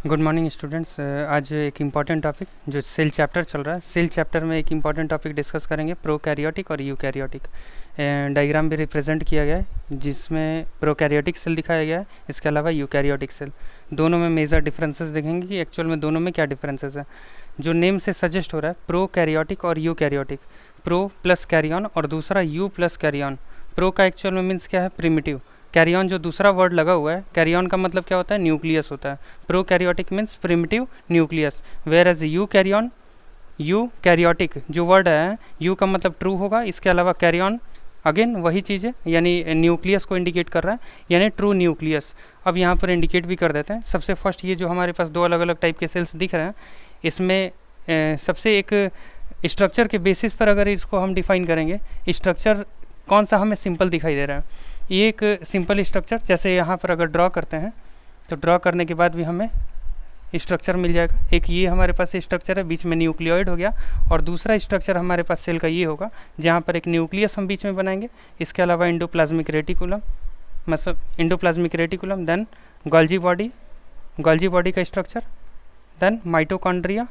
Good morning students. आज एक important topic जो सेल चैप्टर चल रहा है, सेल चैप्टर में एक इम्पॉर्टेंट टॉपिक डिस्कस करेंगे, प्रोकैरियोटिक और यूकैरियोटिक। डायग्राम भी रिप्रेजेंट किया गया है जिसमें प्रोकैरियोटिक सेल दिखाया गया है, इसके अलावा यूकैरियोटिक सेल। दोनों में मेजर डिफरेंसेस देखेंगे कि एक्चुअल में दोनों में क्या डिफरेंसेस है। जो नेम से सजेस्ट हो रहा है प्रोकैरियोटिक और यूकैरियोटिक, प्रो प्लस कैरियन और दूसरा यू प्लस कैरियन। प्रो का एक्चुअल में मीन्स क्या है, प्रिमिटिव। कैरियन जो दूसरा वर्ड लगा हुआ है, कैरियन का मतलब क्या होता है, न्यूक्लियस होता है। Prokaryotic means primitive nucleus, whereas eukaryotic जो वर्ड है, यू का मतलब ट्रू होगा, इसके अलावा कैरियन अगेन वही चीज़ है, यानी न्यूक्लियस को इंडिकेट कर रहा है, यानी ट्रू न्यूक्लियस। अब यहाँ पर इंडिकेट भी कर देते हैं। सबसे फर्स्ट ये जो हमारे पास दो अलग अलग टाइप के सेल्स दिख रहे हैं, इसमें सबसे एक स्ट्रक्चर के बेसिस पर अगर इसको हम डिफाइन करेंगे, स्ट्रक्चर कौन सा हमें सिंपल दिखाई दे रहा है, ये एक सिंपल स्ट्रक्चर। जैसे यहाँ पर अगर ड्रॉ करते हैं तो ड्रॉ करने के बाद भी हमें स्ट्रक्चर मिल जाएगा। एक ये हमारे पास स्ट्रक्चर है, बीच में न्यूक्लियोइड हो गया, और दूसरा स्ट्रक्चर हमारे पास सेल का ये होगा जहाँ पर एक न्यूक्लियस हम बीच में बनाएंगे। इसके अलावा एंडोप्लाज्मिक रेटिकुलम, मतलब endoplasmic reticulum, then Golgi body का स्ट्रक्चर, देन माइटोकॉन्ड्रिया,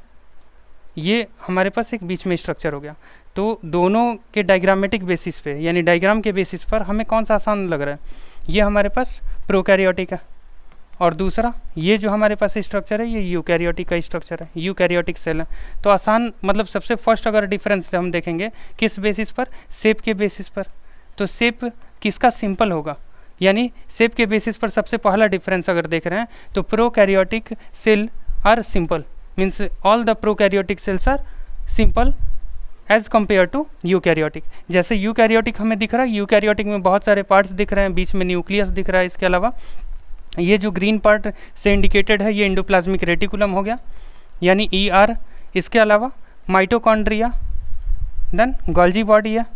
ये हमारे पास एक बीच में स्ट्रक्चर हो गया। तो दोनों के डायग्रामेटिक बेसिस पे, यानी डायग्राम के बेसिस पर हमें कौन सा आसान लग रहा है, ये हमारे पास प्रोकैरियोटिक है, और दूसरा ये जो हमारे पास स्ट्रक्चर है ये यूकैरियोटिक का स्ट्रक्चर है, यूकैरियोटिक सेल है। तो आसान मतलब सबसे फर्स्ट अगर डिफरेंस हम देखेंगे किस बेसिस पर, शेप के बेसिस पर। तो शेप किसका सिंपल होगा, यानी शेप के बेसिस पर सबसे पहला डिफरेंस अगर देख रहे हैं तो prokaryotic cell are simple, means all the prokaryotic cells are simple as compare to eukaryotic. जैसे यूकैरियोटिक हमें दिख रहा है, यूकैरियोटिक में बहुत सारे पार्ट्स दिख रहे हैं, बीच में न्यूक्लियस दिख रहा है। इसके अलावा ये जो ग्रीन पार्ट से इंडिकेटेड है ये एंडोप्लाज्मिक रेटिकुलम हो गया, यानी ER। इसके अलावा माइटोकॉन्ड्रिया, देन गोल्जी बॉडी है,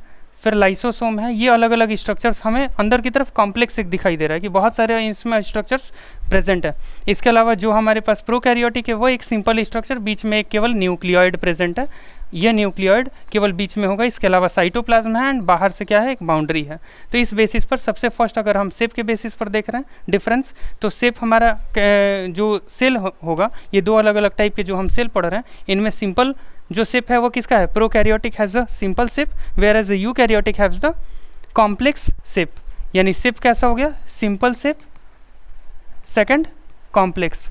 फिर लाइसोसोम है। ये अलग अलग स्ट्रक्चर्स हमें अंदर की तरफ कॉम्प्लेक्स एक दिखाई दे रहा है कि बहुत सारे इसमें स्ट्रक्चर्स प्रेजेंट है। इसके अलावा जो हमारे पास प्रोकैरियोटिक है वो एक सिंपल स्ट्रक्चर, बीच में एक केवल न्यूक्लियोइड प्रेजेंट है, ये न्यूक्लियोइड केवल बीच में होगा। इसके अलावा साइटोप्लाज्म है एंड बाहर से क्या है, एक बाउंड्री है। तो इस बेसिस पर सबसे फर्स्ट अगर हम शेप के बेसिस पर देख रहे हैं डिफरेंस, तो शेप हमारा जो सेल होगा, ये दो अलग अलग टाइप के जो हम सेल पढ़ रहे हैं, इनमें सिंपल जो शेप है वो किसका है, prokaryotic has a simple shape, whereas eukaryotic has the complex shape. यानी शेप कैसा हो गया, सिंपल शेप, सेकंड कॉम्प्लेक्स,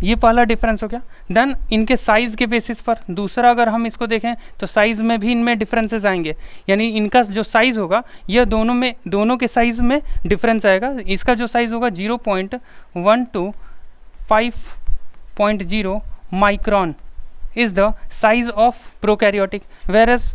ये पहला डिफरेंस हो गया। देन इनके साइज़ के बेसिस पर दूसरा अगर हम इसको देखें तो साइज़ में भी इनमें डिफरेंसेस आएंगे, यानी इनका जो साइज़ होगा यह दोनों के साइज़ में डिफरेंस आएगा। इसका जो साइज़ होगा 0.1 to 5.0 micron is the size of prokaryotic, whereas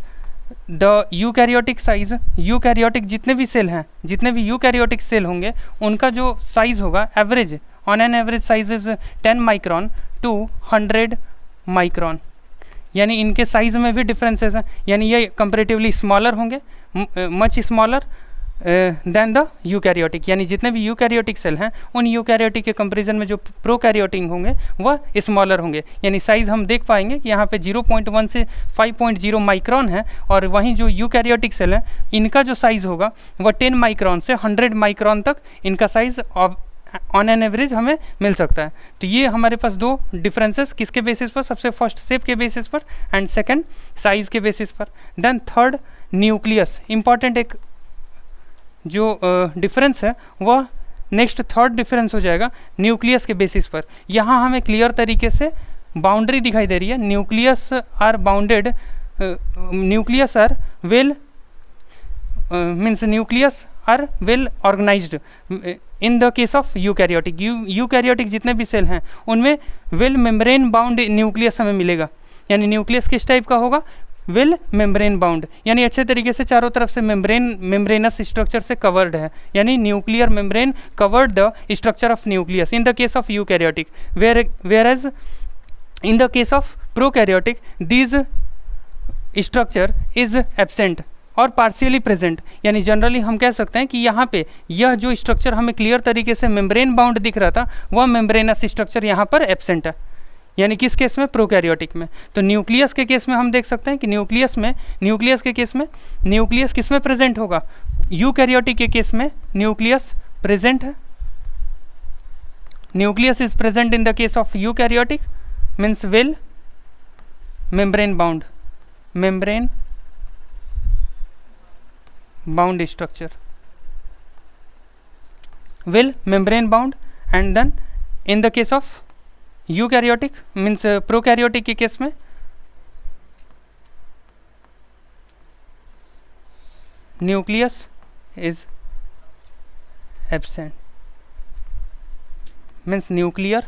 the eukaryotic size, eukaryotic जितने भी सेल हैं, जितने भी यूकैरियोटिक सेल होंगे उनका जो साइज़ होगा average, on an average size is 10 micron to 100 micron. यानी इनके साइज़ में भी डिफरेंसेस हैं, यानी ये कंपेरेटिवली स्मॉलर होंगे, much smaller than the eukaryotic. यानी जितने भी यूकैरियोटिक सेल हैं उन यूकैरियोटिक के कंपैरिजन में जो प्रोकैरियोटिक होंगे वह स्मॉलर होंगे। यानी साइज़ हम देख पाएंगे कि यहाँ पे 0.1 से 5.0 माइक्रोन है, और वहीं जो यूकैरियोटिक सेल हैं इनका जो साइज़ होगा वह 10 माइक्रोन से 100 माइक्रोन तक इनका साइज़ ऑन एन एवरेज हमें मिल सकता है। तो ये हमारे पास दो डिफरेंसेस किसके बेसिस पर, सबसे फर्स्ट शेप के बेसिस पर एंड सेकंड साइज़ के बेसिस पर। देन थर्ड न्यूक्लियस, इंपॉर्टेंट एक जो डिफरेंस है वह नेक्स्ट थर्ड डिफरेंस हो जाएगा न्यूक्लियस के बेसिस पर। यहाँ हमें क्लियर तरीके से बाउंड्री दिखाई दे रही है, nucleus are bounded, nucleus are well means nucleus are well organised in the case of eukaryotic. Eukaryotic जितने भी सेल हैं उनमें वेल मेम्ब्रेन बाउंड न्यूक्लियस हमें मिलेगा, यानी न्यूक्लियस किस टाइप का होगा, वेल मेम्ब्रेन बाउंड, यानी अच्छे तरीके से चारों तरफ से मेम्ब्रेनस स्ट्रक्चर से कवर्ड है, यानी nuclear membrane covered the structure of nucleus in the case of eukaryotic, whereas as in the case of prokaryotic this structure is absent और पार्शियली प्रेजेंट। यानी जनरली हम कह सकते हैं कि यहाँ पे यह जो स्ट्रक्चर हमें क्लियर तरीके से मेम्ब्रेन बाउंड दिख रहा था वह मेम्ब्रेनस स्ट्रक्चर यहाँ पर एब्सेंट है, यानी किस केस में, प्रोकैरियोटिक में। तो न्यूक्लियस के केस में हम देख सकते हैं कि न्यूक्लियस के केस में न्यूक्लियस किस में प्रेजेंट होगा, यूकैरियोटिक के केस में न्यूक्लियस प्रेजेंट है nucleus is present in the case of eukaryotic means will membrane bound structure, will membrane bound. And then in the case of eukaryotic means prokaryotic के case में nucleus is absent means nuclear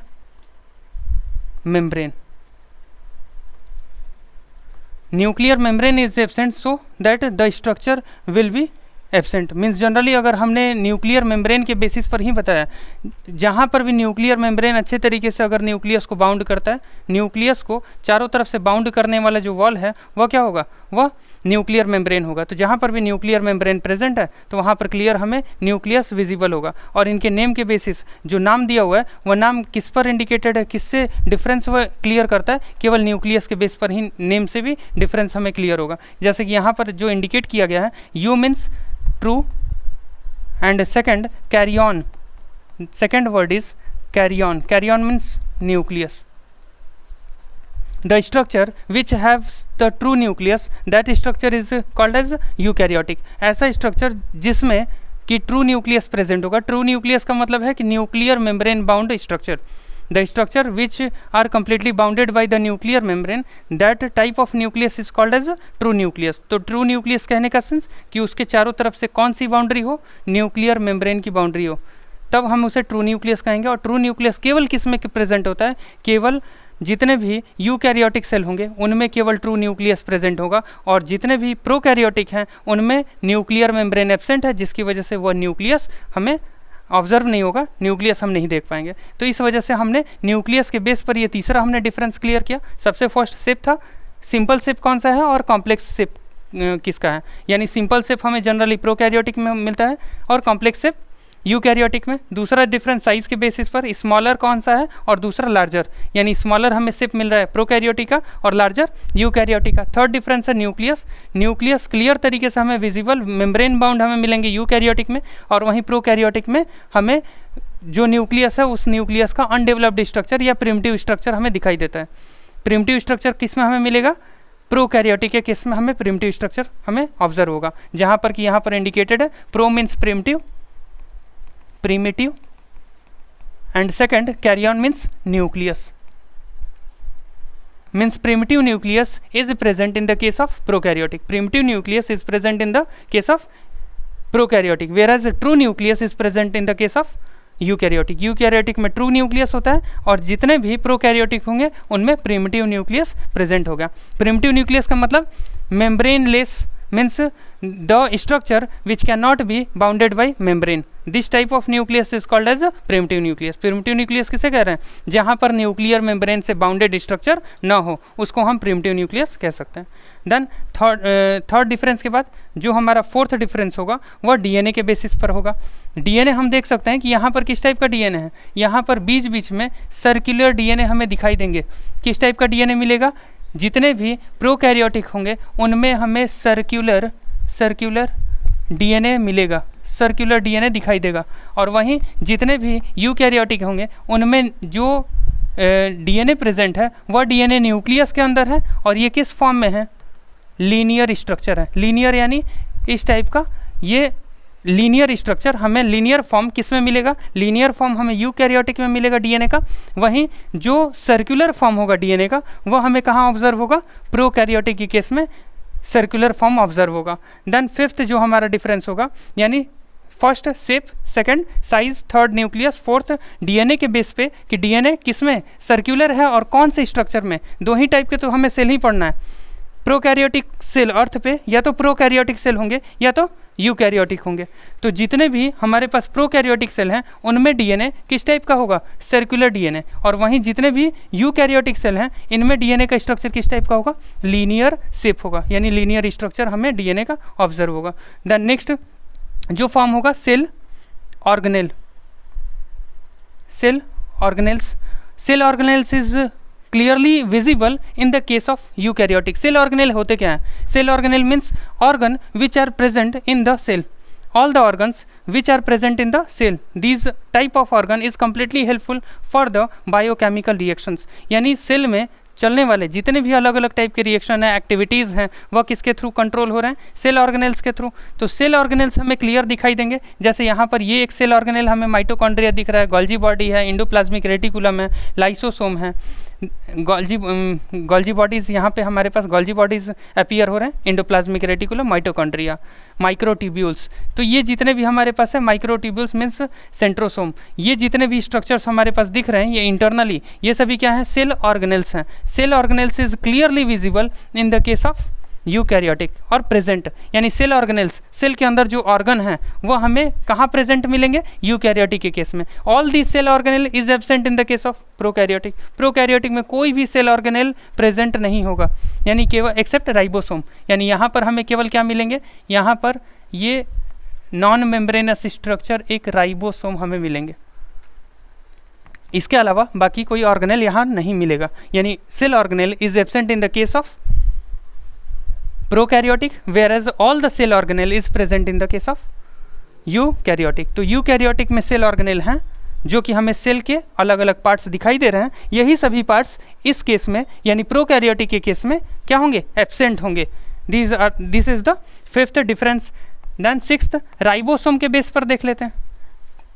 membrane is absent, so that the structure will be absent means generally अगर हमने nuclear membrane के basis पर ही बताया, जहाँ पर भी न्यूक्लियर मेम्ब्रेन अच्छे तरीके से अगर न्यूक्लियस को बाउंड करता है, न्यूक्लियस को चारों तरफ से बाउंड करने वाला जो वॉल है वह क्या होगा, वह न्यूक्लियर मेम्ब्रेन होगा। तो जहाँ पर भी न्यूक्लियर मेम्ब्रेन प्रेजेंट है तो वहाँ पर क्लियर हमें न्यूक्लियस विजिबल होगा। और इनके नेम के बेसिस जो नाम दिया हुआ है वह नाम किस पर इंडिकेटेड है, किससे डिफरेंस वह क्लियर करता है, केवल न्यूक्लियस के बेस पर ही नेम से भी डिफरेंस हमें क्लियर होगा। जैसे कि यहाँ पर जो इंडिकेट किया गया है, you means true and second carry on, second word is carry on means nucleus. The structure which has the true nucleus, that structure is called as eukaryotic। ऐसा स्ट्रक्चर जिसमें कि ट्रू न्यूक्लियस प्रेजेंट होगा। True nucleus का मतलब है कि nuclear membrane bound structure, the structure which are completely bounded by the nuclear membrane, that type of nucleus is called as true nucleus। तो true nucleus कहने का सेंस कि उसके चारों तरफ से कौन सी बाउंड्री हो, न्यूक्लियर मेम्ब्रेन की बाउंड्री हो, तब हम उसे ट्रू न्यूक्लियस कहेंगे। और ट्रू न्यूक्लियस केवल किस में प्रेजेंट होता है, केवल जितने भी यूकैरियोटिक सेल होंगे उनमें केवल ट्रू न्यूक्लियस प्रेजेंट होगा, और जितने भी प्रोकैरियोटिक हैं उनमें न्यूक्लियर मेम्ब्रेन एब्सेंट है, जिसकी वजह से वह न्यूक्लियस हमें ऑब्जर्व नहीं होगा, न्यूक्लियस हम नहीं देख पाएंगे। तो इस वजह से हमने न्यूक्लियस के बेस पर ये तीसरा हमने डिफरेंस क्लियर किया। सबसे फर्स्ट शेप था, सिंपल शेप कौन सा है और कॉम्प्लेक्स शेप किसका है, यानी सिंपल शेप हमें जनरली प्रोकैरियोटिक में मिलता है और कॉम्प्लेक्स शेप यूकैरियोटिक में। दूसरा डिफरेंस साइज के बेसिस पर, स्मॉलर कौन सा है और दूसरा लार्जर, यानी स्मॉलर हमें शेप मिल रहा है प्रोकैरियोटिक का और लार्जर यूकैरियोटिक का। थर्ड डिफरेंस है न्यूक्लियस क्लियर तरीके से हमें विजिबल मेम्ब्रेन बाउंड हमें मिलेंगे यूकैरियोटिक में, और वहीं प्रोकैरियोटिक में हमें जो न्यूक्लियस है उस न्यूक्लियस का अनडेवलप्ड स्ट्रक्चर या प्रिमिटिव स्ट्रक्चर हमें दिखाई देता है। प्रिमिटिव स्ट्रक्चर किस में हमें मिलेगा, प्रोकैरियोटिक के केस में हमें प्रिमिटिव स्ट्रक्चर हमें ऑब्जर्व होगा, जहाँ पर कि यहाँ पर इंडिकेटेड है pro means primitive and second carry on means nucleus, means primitive nucleus is present in the case of prokaryotic, primitive nucleus is present in the case of prokaryotic, whereas true nucleus is present in the case of eukaryotic. Eukaryotic में true nucleus होता है और जितने भी prokaryotic होंगे उनमें primitive nucleus present होगा। Primitive nucleus का मतलब membrane less means the structure which cannot be bounded by membrane, this type of nucleus is called as a primitive nucleus। primitive nucleus किसे कह रहे हैं, जहाँ पर न्यूक्लियर मेम्ब्रेन से बाउंडेड स्ट्रक्चर ना हो उसको हम प्रिमिटिव न्यूक्लियस कह सकते हैं। देन थर्ड डिफरेंस के बाद जो हमारा फोर्थ डिफरेंस होगा वह डीएनए के बेसिस पर होगा। डीएनए हम देख सकते हैं कि यहाँ पर किस टाइप का डीएनए है, यहाँ पर बीच बीच में सर्कुलर डीएनए हमें दिखाई देंगे। किस टाइप का डीएनए मिलेगा, जितने भी प्रोकैरियोटिक होंगे उनमें हमें सर्कुलर डीएनए मिलेगा, सर्कुलर डीएनए दिखाई देगा, और वहीं जितने भी यूकैरियोटिक होंगे उनमें जो डीएनए प्रेजेंट है वह डीएनए न्यूक्लियस के अंदर है, और ये किस फॉर्म में है, लीनियर स्ट्रक्चर है। लीनियर यानी इस टाइप का ये लीनियर स्ट्रक्चर हमें लीनियर फॉर्म किस में मिलेगा, लीनियर फॉर्म हमें यूकैरियोटिक में मिलेगा डीएनए का, वहीं जो सर्कुलर फॉर्म होगा डीएनए का वह हमें कहाँ ऑब्जर्व होगा, प्रोकैरियोटिक के केस में सर्कुलर फॉर्म ऑब्जर्व होगा। देन फिफ्थ जो हमारा डिफरेंस होगा, यानी first shape, second size, third nucleus, fourth DNA के बेस पे कि डीएनए किस में सर्कुलर है और कौन से स्ट्रक्चर में। दो ही टाइप के तो हमें सेल ही पढ़ना है, प्रोकैरियोटिक सेल अर्थ पे या तो प्रोकैरियोटिक सेल होंगे या तो यूकैरियोटिक होंगे। तो जितने भी हमारे पास प्रोकैरियोटिक सेल हैं उनमें डीएनए किस टाइप का होगा, सर्कुलर डीएनए, और वहीं जितने भी यूकैरियोटिक सेल हैं इनमें डीएनए का स्ट्रक्चर किस टाइप का होगा, लीनियर शेप होगा, यानी लीनियर स्ट्रक्चर हमें डीएनए का ऑब्जर्व होगा। देन नेक्स्ट जो फॉर्म होगा cell organelle, cell organelles is clearly visible in the case of eukaryotic. Cell organelle होते क्या हैं, cell organelle means organ which are present in the cell, all the organs which are present in the cell. These type of organ is completely helpful for the biochemical reactions. यानी cell में चलने वाले जितने भी अलग अलग type के reaction है, एक्टिविटीज़ हैं, वह किसके थ्रू कंट्रोल हो रहे हैं? सेल ऑर्गेनेल्स के थ्रू। तो सेल ऑर्गेनेल्स हमें क्लियर दिखाई देंगे, जैसे यहाँ पर ये एक सेल ऑर्गेनेल हमें माइटोकॉन्ड्रिया दिख रहा है, गोल्जी बॉडी है, इंडोप्लाज्मिक रेटिकुलम है, लाइसोसोम है, गोल्जी बॉडीज़, यहाँ पे हमारे पास गोल्जी बॉडीज़ अपीयर हो रहे हैं, इंडोप्लाज्मिक रेटिकुलम, माइटोकॉन्ड्रिया, माइक्रोट्यूब्यूल्स। तो ये जितने भी हमारे पास है, माइक्रोट्यूब्यूल्स मीन्स सेंट्रोसोम, ये जितने भी स्ट्रक्चर्स हमारे पास दिख रहे हैं ये इंटरनली, ये सभी क्या है? सेल ऑर्गेनेल्स हैं। Cell organelles is clearly visible in the case of eukaryotic और प्रेजेंट, यानी सेल ऑर्गेनेल्स, सेल के अंदर जो ऑर्गन है वो हमें कहाँ प्रेजेंट मिलेंगे? यूकैरियोटिक के केस में। All the cell organelle is absent in the case of prokaryotic. Prokaryotic में कोई भी सेल ऑर्गेनेल प्रेजेंट नहीं होगा, यानी केवल एक्सेप्ट राइबोसोम, यानी यहाँ पर हमें केवल क्या मिलेंगे? यहाँ पर ये नॉन मेम्ब्रेनस स्ट्रक्चर एक राइबोसोम हमें मिलेंगे, इसके अलावा बाकी कोई ऑर्गेनेल यहाँ नहीं मिलेगा। यानी cell organelle is absent in the case of prokaryotic, whereas all the cell organelle is present in the case of eukaryotic. तो यूकैरियोटिक में सेल ऑर्गेनेल हैं जो कि हमें सेल के अलग अलग पार्ट्स दिखाई दे रहे हैं, यही सभी पार्ट्स इस केस में यानी प्रोकैरियोटिक के केस में क्या होंगे? एब्सेंट होंगे। This is the fifth difference. Then sixth, ribosome के बेस पर देख लेते हैं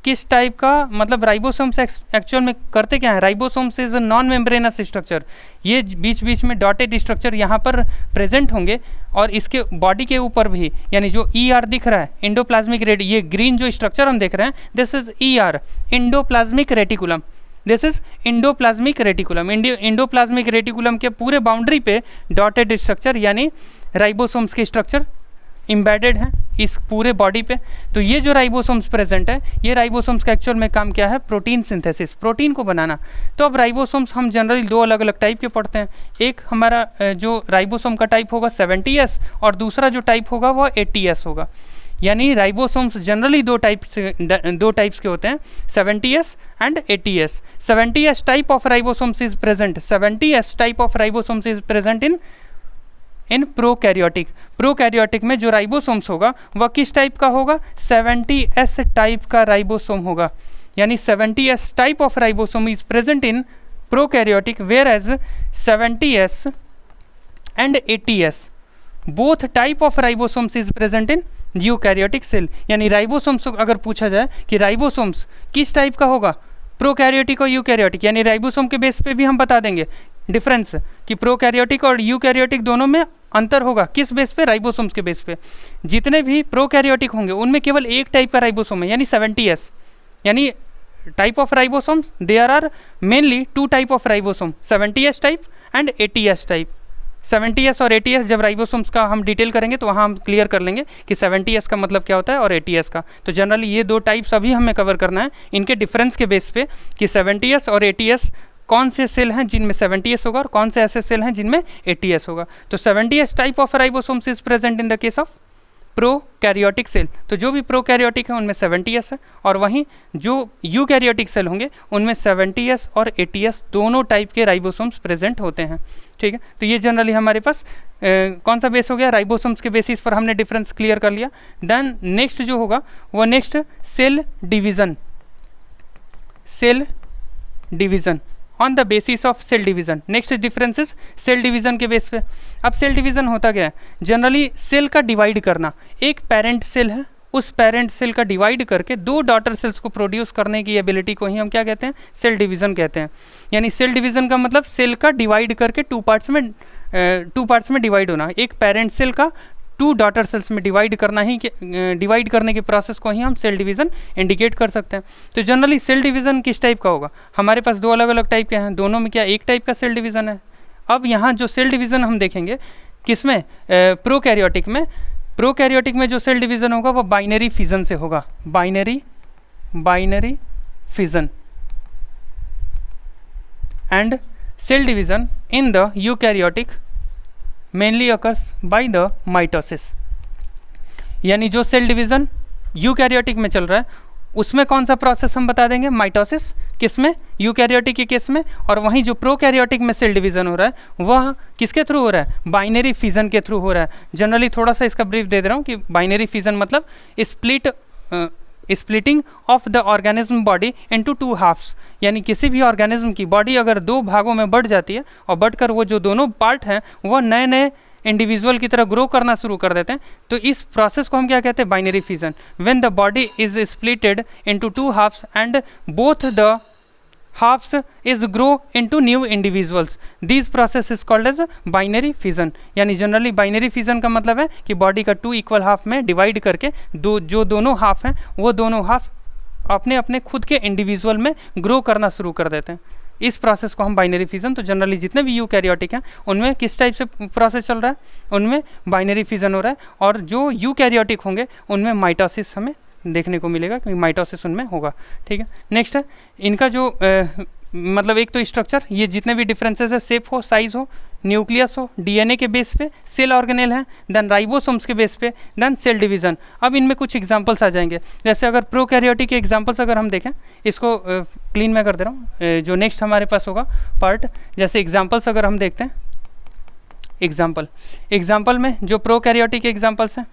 किस टाइप का, मतलब राइबोसोम्स एक्चुअल में करते क्या है? Ribosomes is non membranous structure, ये बीच बीच में डॉटेड स्ट्रक्चर यहाँ पर प्रेजेंट होंगे और इसके बॉडी के ऊपर भी, यानी जो ER दिख रहा है, इंडोप्लाज्मिक रेटिकुलम, ये ग्रीन जो स्ट्रक्चर हम देख रहे हैं, this is ER, endoplasmic reticulum. This is endoplasmic reticulum. Endoplasmic reticulum के पूरे बाउंड्री पे डॉटेड स्ट्रक्चर यानी राइबोसोम्स के स्ट्रक्चर इम्बेडेड हैं इस पूरे बॉडी पे। तो ये जो राइबोसोम्स प्रेजेंट है, ये राइबोसोम्स का एक्चुअल में काम क्या है? प्रोटीन सिंथेसिस, प्रोटीन को बनाना। तो अब राइबोसोम्स हम जनरली दो अलग अलग टाइप के पढ़ते हैं, एक हमारा जो राइबोसोम का टाइप होगा 70S और दूसरा जो टाइप होगा वो 80S होगा। यानी राइबोसोम्स जनरली दो टाइप्स के होते हैं, 70S and 80S। 70S type of ribosomes is present, 70S type of ribosomes is present in prokaryotic. Prokaryotic में जो राइबोसोम्स होगा वह किस टाइप का होगा? 70S टाइप का राइबोसोम होगा। यानी 70S type of ribosome is present in prokaryotic, whereas as 70S and 80S both type of ribosomes is present in eukaryotic cell. यानी राइबोसोम्स अगर पूछा जाए कि राइबोसोम्स किस टाइप का होगा, प्रोकैरियोटिक और यूकैरियोटिक, यानी राइबोसोम के बेस पे भी हम बता देंगे डिफरेंस कि प्रोकैरियोटिक और यूकैरियोटिक दोनों में अंतर होगा। किस बेस पे? राइबोसोम्स के बेस पे। जितने भी प्रोकैरियोटिक होंगे उनमें केवल एक टाइप का राइबोसोम है, यानी 70S। यानी type of ribosomes there are mainly two type of ribosome, 70S type and 80S type. 70S और 80S जब राइबोसोम्स का हम डिटेल करेंगे तो वहाँ हम क्लियर कर लेंगे कि 70S का मतलब क्या होता है और 80S का। तो जनरली ये दो टाइप्स अभी हमें कवर करना है, इनके डिफरेंस के बेस पे कि 70S और 80S कौन से सेल हैं जिनमें 70S होगा और कौन से ऐसे सेल हैं जिनमें 80S होगा। तो 70S type of ribosomes is present in the case of prokaryotic cell. तो जो भी प्रोकैरियोटिक है उनमें 70S है और वहीं जो यूकैरियोटिक सेल होंगे उनमें 70S और 80S दोनों टाइप के राइबोसोम्स प्रेजेंट होते हैं। ठीक है, तो ये जनरली हमारे पास कौन सा बेस हो गया? राइबोसोम्स के बेसिस पर हमने डिफरेंस क्लियर कर लिया। देन नेक्स्ट जो होगा वो next cell division, cell division on the basis of cell division. Next difference is cell division के बेस पे। अब सेल डिवीज़न होता क्या है? जनरली सेल का डिवाइड करना। एक पेरेंट सेल है, उस पेरेंट सेल का डिवाइड करके दो डॉटर सेल्स को प्रोड्यूस करने की एबिलिटी को ही हम क्या कहते हैं? सेल डिवीज़न कहते हैं। यानी सेल डिवीज़न का मतलब सेल का डिवाइड करके टू पार्ट्स में डिवाइड होना। एक पेरेंट सेल का टू डॉटर सेल्स में डिवाइड करने के प्रोसेस को ही हम सेल डिवीज़न इंडिकेट कर सकते हैं। तो जनरली सेल डिवीज़न किस टाइप का होगा? हमारे पास दो अलग अलग टाइप के हैं, दोनों में क्या एक टाइप का सेल डिवीज़न है? अब यहाँ जो सेल डिवीज़न हम देखेंगे किसमें? प्रोकैरियोटिक में। प्रोकैरियोटिक में जो सेल डिवीज़न होगा वो बाइनरी फिजन से होगा, binary fission. And cell division in the eukaryotic mainly occurs by the mitosis. यानी जो सेल डिवीज़न यूकैरियोटिक में चल रहा है उसमें कौन सा प्रोसेस हम बता देंगे? माइटोसिस। किसमें? यूकैरियोटिक के केस में, और वहीं जो प्रोकैरियोटिक में सेल डिवीजन हो रहा है वह किसके थ्रू हो रहा है, बाइनरी फिजन के थ्रू हो रहा है। जनरली थोड़ा सा इसका ब्रीफ दे रहा हूँ कि बाइनरी फिजन मतलब splitting of the organism body into two halves, यानी किसी भी ऑर्गेनिज्म की बॉडी अगर दो भागों में बढ़ जाती है और बढ़कर वो जो दोनों पार्ट हैं वह नए नए इंडिविजुअल की तरह ग्रो करना शुरू कर देते हैं, तो इस प्रोसेस को हम क्या कहते हैं, binary fission. When the body is splitted into two halves and both the halves is grow into new individuals, these process is called as binary fission। यानी जनरली बाइनरी फिजन का मतलब है कि बॉडी का टू इक्वल हाफ में divide करके जो दोनों हाफ हैं वो दोनों हाफ अपने अपने खुद के इंडिविजुअल में ग्रो करना शुरू कर देते हैं। इस प्रोसेस को हम बाइनरी फिजन, तो जनरली जितने भी यूकैरियोटिक हैं उनमें किस टाइप से प्रोसेस चल रहा है, उनमें बाइनरी फिजन हो रहा है, और जो यूकैरियोटिक होंगे उनमें माइटोसिस हमें देखने को मिलेगा, क्योंकि माइटोसिस उनमें होगा। ठीक है, नेक्स्ट है इनका जो मतलब एक तो स्ट्रक्चर, ये जितने भी डिफरेंसेस है, शेप हो, साइज हो, न्यूक्लियस हो, डीएनए के बेस पे, सेल ऑर्गेनेल है, देन राइबोसोम्स के बेस पे, देन सेल डिवीजन। अब इनमें कुछ एग्जांपल्स आ जाएंगे, जैसे अगर प्रोकैरियोटिक के एग्जांपल्स अगर हम देखें, इसको क्लीन मैं कर दे रहा हूँ, जो नेक्स्ट हमारे पास होगा पार्ट, जैसे एग्जाम्पल्स अगर हम देखते हैं, एग्जाम्पल में जो प्रोकैरियोटिक के एग्जाम्पल्स हैं,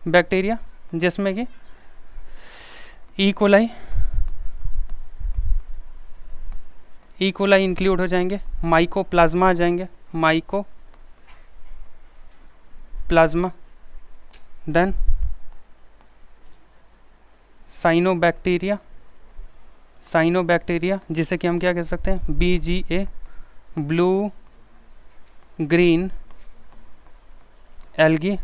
बैक्टीरिया जिसमें कि ई कोलाई इंक्लूड हो जाएंगे, माइकोप्लाज्मा आ जाएंगे, माइकोप्लाज्मा, देन साइनोबैक्टीरिया जिसे कि हम क्या कह सकते हैं, BGA, blue green algae.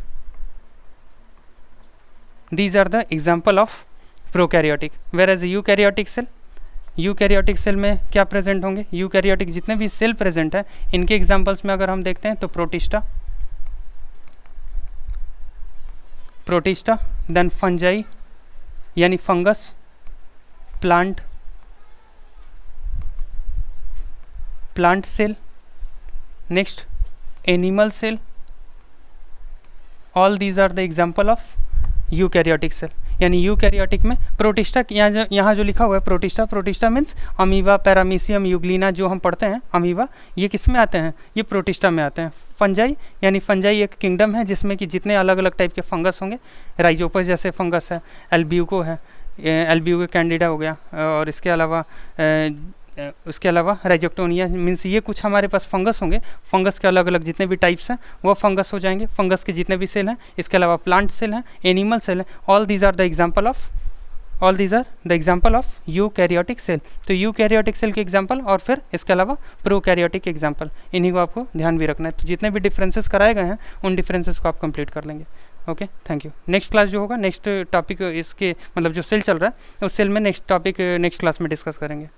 These are the example of prokaryotic, whereas eukaryotic cell में क्या प्रेजेंट होंगे, यूकैरियोटिक जितने भी सेल प्रेजेंट है इनके एग्जांपल्स में अगर हम देखते हैं तो प्रोटिस्टा, देन फंजाई यानी fungus, plant cell, next animal cell, all these are the example of eukaryotic cell. यानी यूकैरियोटिक में प्रोटिस्टा, यहाँ जो लिखा हुआ है Protista means amoeba, paramecium, euglena जो हम पढ़ते हैं अमीबा, ये किस में आते हैं, ये प्रोटिस्टा में आते हैं। फंजाई यानी फंजाई एक किंगडम है जिसमें कि जितने अलग अलग टाइप के फंगस होंगे, राइजोपस जैसे फंगस है, एल्ब्यूको कैंडिडा हो गया, और इसके अलावा राइजोक्टोनिया मीन्स ये कुछ हमारे पास फंगस होंगे। फंगस के अलग अलग जितने भी टाइप्स हैं वो फंगस हो जाएंगे, फंगस के जितने भी सेल हैं। इसके अलावा प्लांट सेल हैं, एनिमल सेल हैं, all these are the example of eukaryotic cell. तो यूकैरियोटिक सेल के एग्जाम्पल, और फिर इसके अलावा प्रोकैरियोटिक एग्जाम्पल, इन्हीं को आपको ध्यान भी रखना है। तो जितने भी डिफरेंसेस कराए गए हैं उन डिफरेंसेस को आप कंप्लीट कर लेंगे। Okay, thank you. Next class जो होगा, नेक्स्ट टॉपिक इसके मतलब जो सेल चल रहा है उस सेल में नेक्स्ट टॉपिक नेक्स्ट क्लास में डिस्कस करेंगे।